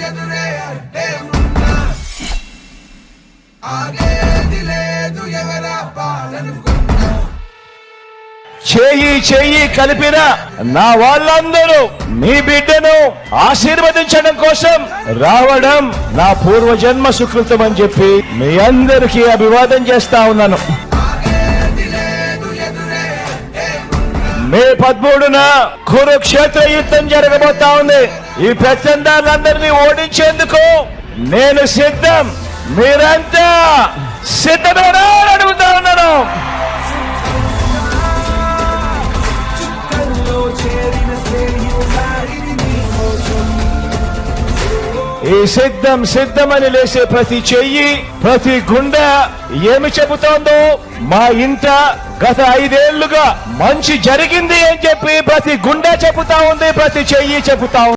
ఎదురే అడ్డే ఉన్నా ఆగేది లేదు ఎవరా పాలనుకున్నా చెయ్యి కలిపిన నా వాళ్ళందరూ మీ బిడ్డను ఆశీర్వదించడం కోసం రావడం నా పూర్వజన్మ సుకృతం అని చెప్పి మీ అందరికీ అభివాదం చేస్తా ఉన్నాను. మే 13న కురుక్షేత్ర యుద్ధం జరగబోతా ఉంది. ఈ ప్రచండాలందరినీ ఓడించేందుకు నేను సిద్ధం. మీరంతా సిద్ధమేనా అని అడుగుతా ఉన్నాను. ఈ సిద్ధమని లేసే ప్రతి చెయ్యి, ప్రతి గుండె ఏమి చెబుతోందో, మా ఇంట గత 5 ఏళ్లుగా మంచి జరిగింది అని చెప్పి ప్రతి గుండె చెబుతా ఉంది, ప్రతి చెయ్యి చెబుతా ఉంది.